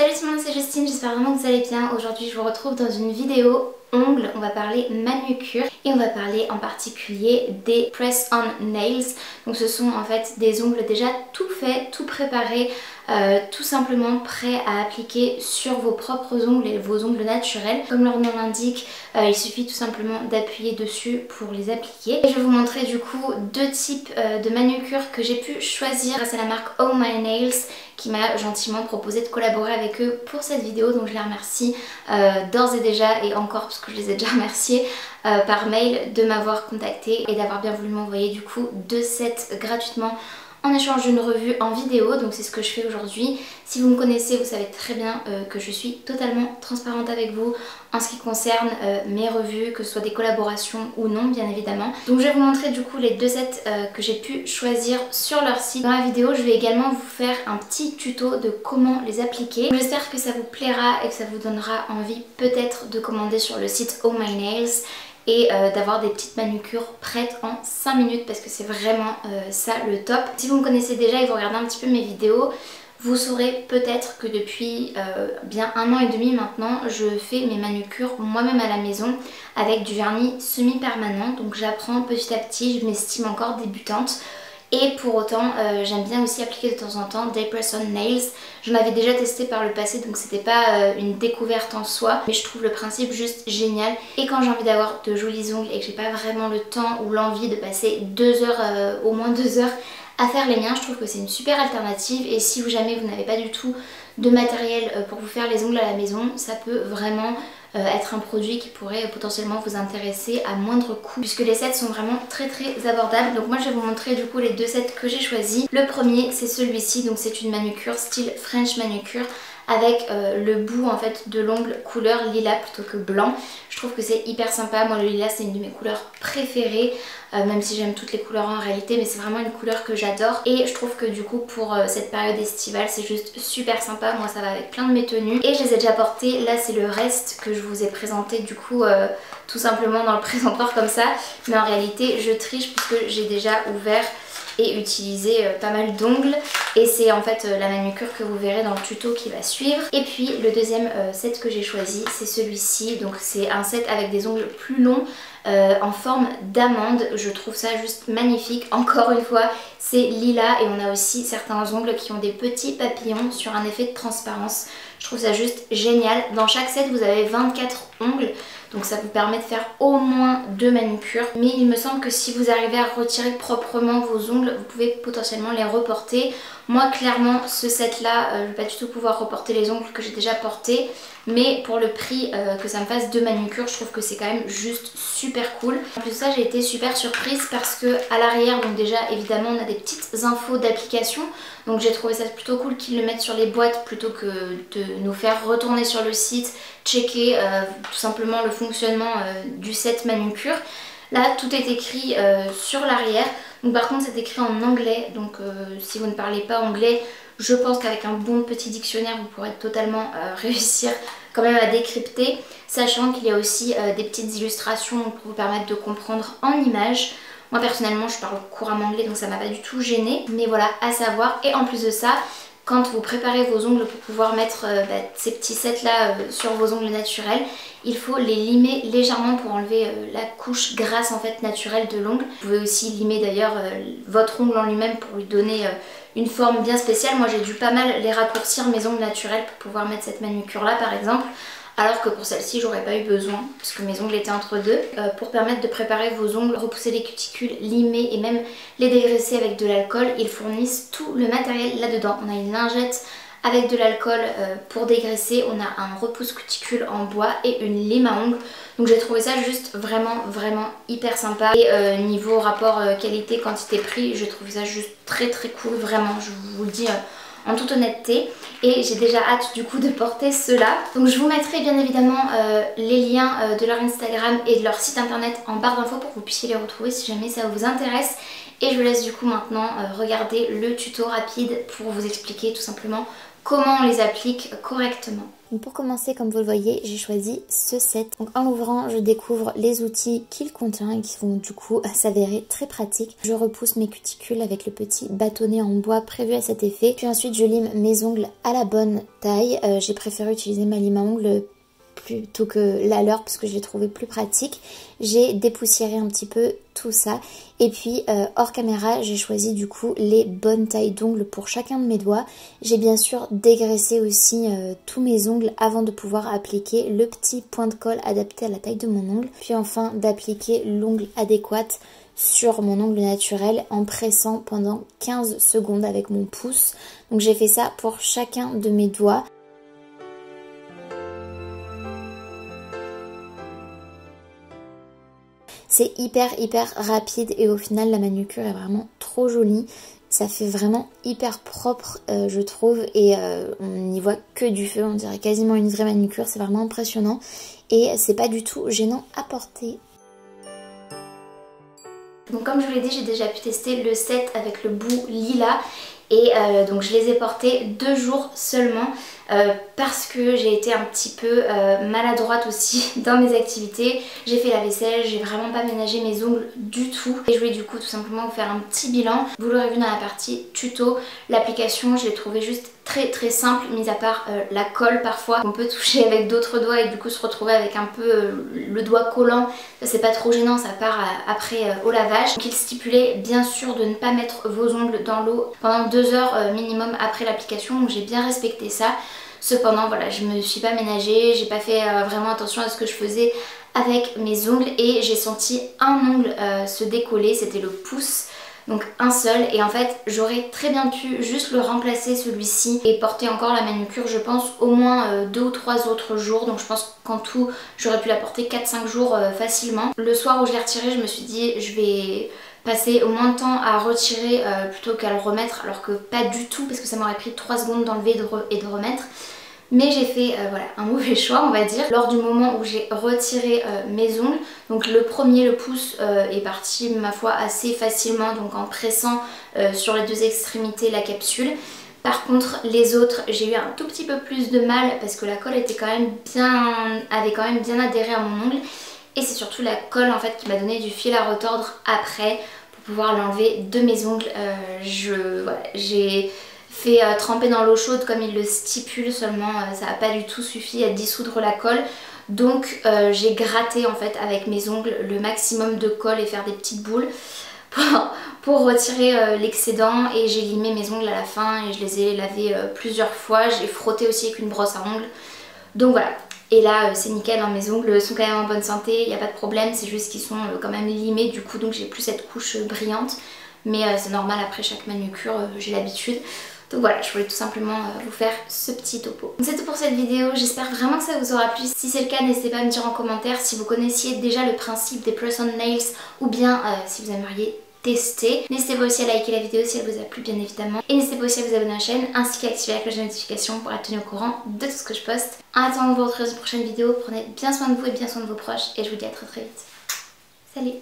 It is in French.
Salut tout le monde, c'est Justine, j'espère vraiment que vous allez bien. Aujourd'hui je vous retrouve dans une vidéo ongles, on va parler manucure et on va parler en particulier des press-on nails. Donc ce sont en fait des ongles déjà tout faits, tout préparés, tout simplement prêts à appliquer sur vos propres ongles et vos ongles naturels. Comme leur nom l'indique, il suffit tout simplement d'appuyer dessus pour les appliquer. Et je vais vous montrer du coup deux types de manucure que j'ai pu choisir grâce à la marque Oh My Nails qui m'a gentiment proposé de collaborer avec eux pour cette vidéo, donc je les remercie d'ores et déjà et encore parce que je les ai déjà remerciés par mail de m'avoir contacté et d'avoir bien voulu m'envoyer du coup 2 sets gratuitement en échange d'une revue en vidéo. Donc c'est ce que je fais aujourd'hui. Si vous me connaissez, vous savez très bien que je suis totalement transparente avec vous en ce qui concerne mes revues, que ce soit des collaborations ou non bien évidemment. Donc je vais vous montrer du coup les 2 sets que j'ai pu choisir sur leur site. Dans la vidéo je vais également vous faire un petit tuto de comment les appliquer. J'espère que ça vous plaira et que ça vous donnera envie peut-être de commander sur le site Oh My Nails et d'avoir des petites manucures prêtes en 5 minutes parce que c'est vraiment ça le top. Si vous me connaissez déjà et vous regardez un petit peu mes vidéos, vous saurez peut-être que depuis bien 1 an et demi maintenant, je fais mes manucures moi-même à la maison avec du vernis semi-permanent. Donc j'apprends petit à petit, je m'estime encore débutante. Et pour autant, j'aime bien aussi appliquer de temps en temps des press-on nails. J'en avais déjà testé par le passé, donc c'était pas une découverte en soi. Mais je trouve le principe juste génial. Et quand j'ai envie d'avoir de jolis ongles et que j'ai pas vraiment le temps ou l'envie de passer 2 heures, au moins 2 heures à faire les miens, je trouve que c'est une super alternative. Et si jamais vous n'avez pas du tout de matériel pour vous faire les ongles à la maison, ça peut vraiment être un produit qui pourrait potentiellement vous intéresser à moindre coût puisque les sets sont vraiment très abordables. Donc moi je vais vous montrer du coup les 2 sets que j'ai choisis. Le premier c'est celui-ci, donc c'est une manucure style French manucure avec le bout en fait de l'ongle couleur lilas plutôt que blanc. Je trouve que c'est hyper sympa. Moi le lilas c'est une de mes couleurs préférées, même si j'aime toutes les couleurs en réalité, mais c'est vraiment une couleur que j'adore et je trouve que du coup pour cette période estivale c'est juste super sympa. Moi ça va avec plein de mes tenues et je les ai déjà portées. Là c'est le reste que je vous ai présenté du coup tout simplement dans le présentoir comme ça, mais en réalité je triche puisque j'ai déjà ouvert et utilisé pas mal d'ongles et c'est en fait la manucure que vous verrez dans le tuto qui va suivre. Et puis le deuxième set que j'ai choisi c'est celui-ci, donc c'est un set avec des ongles plus longs en forme d'amande. Je trouve ça juste magnifique. Encore une fois c'est lilas et on a aussi certains ongles qui ont des petits papillons sur un effet de transparence. Je trouve ça juste génial. Dans chaque set vous avez 24 ongles, donc ça vous permet de faire au moins 2 manucures. Mais il me semble que si vous arrivez à retirer proprement vos ongles, vous pouvez potentiellement les reporter. Moi clairement ce set là, je vais pas du tout pouvoir reporter les ongles que j'ai déjà portés. Mais pour le prix que ça me fasse 2 manucures, je trouve que c'est quand même juste super cool. En plus de ça j'ai été super surprise parce que à l'arrière, donc déjà évidemment on a des petites infos d'application. Donc j'ai trouvé ça plutôt cool qu'ils le mettent sur les boîtes plutôt que de nous faire retourner sur le site, checker tout simplement le fonctionnement du set manucure. Là tout est écrit sur l'arrière. Donc par contre c'est écrit en anglais, donc si vous ne parlez pas anglais, je pense qu'avec un bon petit dictionnaire vous pourrez totalement réussir quand même à décrypter, sachant qu'il y a aussi des petites illustrations pour vous permettre de comprendre en images. Moi personnellement je parle couramment anglais donc ça m'a pas du tout gênée, mais voilà à savoir. Et en plus de ça, quand vous préparez vos ongles pour pouvoir mettre ces petits sets là sur vos ongles naturels, il faut les limer légèrement pour enlever la couche grasse en fait naturelle de l'ongle. Vous pouvez aussi limer d'ailleurs votre ongle en lui-même pour lui donner une forme bien spéciale. Moi j'ai dû pas mal les raccourcir mes ongles naturels pour pouvoir mettre cette manucure là par exemple. Alors que pour celle-ci j'aurais pas eu besoin puisque mes ongles étaient entre deux. Pour permettre de préparer vos ongles, repousser les cuticules, limer et même les dégraisser avec de l'alcool, ils fournissent tout le matériel là-dedans. On a une lingette avec de l'alcool pour dégraisser, on a un repousse cuticule en bois et une lime à ongles. Donc j'ai trouvé ça juste vraiment hyper sympa. Et niveau rapport qualité quantité prix, je trouve ça juste très cool, vraiment, je vous le dis en toute honnêteté. Et j'ai déjà hâte du coup de porter ceux-là. Donc je vous mettrai bien évidemment les liens de leur Instagram et de leur site internet en barre d'infos pour que vous puissiez les retrouver si jamais ça vous intéresse. Et je vous laisse du coup maintenant regarder le tuto rapide pour vous expliquer tout simplement comment on les applique correctement. Donc pour commencer, comme vous le voyez, j'ai choisi ce set. Donc en l'ouvrant, je découvre les outils qu'il contient et qui vont du coup s'avérer très pratiques. Je repousse mes cuticules avec le petit bâtonnet en bois prévu à cet effet. Puis ensuite, je lime mes ongles à la bonne taille. J'ai préféré utiliser ma lime à ongles plutôt que la leur parce que je l'ai trouvé plus pratique. J'ai dépoussiéré un petit peu tout ça et puis hors caméra j'ai choisi du coup les bonnes tailles d'ongles pour chacun de mes doigts. J'ai bien sûr dégraissé aussi tous mes ongles avant de pouvoir appliquer le petit point de colle adapté à la taille de mon ongle, puis enfin d'appliquer l'ongle adéquat sur mon ongle naturel en pressant pendant 15 secondes avec mon pouce. Donc j'ai fait ça pour chacun de mes doigts. C'est hyper rapide et au final la manucure est vraiment trop jolie. Ça fait vraiment hyper propre je trouve et on n'y voit que du feu, on dirait quasiment une vraie manucure, c'est vraiment impressionnant et c'est pas du tout gênant à porter. Donc comme je vous l'ai dit, j'ai déjà pu tester le set avec le bout lilas et donc je les ai portés 2 jours seulement parce que j'ai été un petit peu maladroite aussi dans mes activités. J'ai fait la vaisselle, j'ai vraiment pas ménagé mes ongles du tout et je voulais du coup tout simplement vous faire un petit bilan. Vous l'aurez vu dans la partie tuto, l'application je l'ai trouvée juste très simple, mis à part la colle parfois on peut toucher avec d'autres doigts et du coup se retrouver avec un peu le doigt collant. Ça c'est pas trop gênant, ça part après au lavage. Donc il stipulait bien sûr de ne pas mettre vos ongles dans l'eau pendant 2 heures minimum après l'application, donc j'ai bien respecté ça. Cependant voilà, je me suis pas ménagée, j'ai pas fait vraiment attention à ce que je faisais avec mes ongles et j'ai senti un ongle se décoller, c'était le pouce. Donc un seul et en fait j'aurais très bien pu juste le remplacer celui-ci et porter encore la manucure je pense au moins 2 ou 3 autres jours. Donc je pense qu'en tout j'aurais pu la porter 4-5 jours facilement. Le soir où je l'ai retiré je me suis dit je vais passer au moins de temps à retirer plutôt qu'à le remettre, alors que pas du tout parce que ça m'aurait pris 3 secondes d'enlever et de remettre. Mais j'ai fait voilà, un mauvais choix on va dire lors du moment où j'ai retiré mes ongles. Donc le premier, le pouce, est parti ma foi assez facilement, donc en pressant sur les 2 extrémités la capsule. Par contre les autres j'ai eu un tout petit peu plus de mal parce que la colle était quand même avait quand même bien adhéré à mon ongle. Et c'est surtout la colle en fait qui m'a donné du fil à retordre après pour pouvoir l'enlever de mes ongles. Voilà, j'ai fait tremper dans l'eau chaude comme il le stipule, seulement ça n'a pas du tout suffi à dissoudre la colle. Donc j'ai gratté en fait avec mes ongles le maximum de colle et faire des petites boules pour retirer l'excédent, et j'ai limé mes ongles à la fin et je les ai lavés plusieurs fois. J'ai frotté aussi avec une brosse à ongles. Donc voilà. Et là c'est nickel, hein, mes ongles sont quand même en bonne santé, il n'y a pas de problème, c'est juste qu'ils sont quand même limés du coup, donc j'ai plus cette couche brillante. Mais c'est normal, après chaque manucure j'ai l'habitude. Donc voilà, je voulais tout simplement vous faire ce petit topo. C'est tout pour cette vidéo, j'espère vraiment que ça vous aura plu. Si c'est le cas, n'hésitez pas à me dire en commentaire si vous connaissiez déjà le principe des press-on nails ou bien si vous aimeriez tester. N'hésitez pas aussi à liker la vidéo si elle vous a plu bien évidemment. Et n'hésitez pas aussi à vous abonner à la chaîne ainsi qu'à activer la cloche de notification pour être tenu au courant de tout ce que je poste. En attendant de vous retrouver dans une prochaine vidéo, prenez bien soin de vous et bien soin de vos proches et je vous dis à très vite. Salut!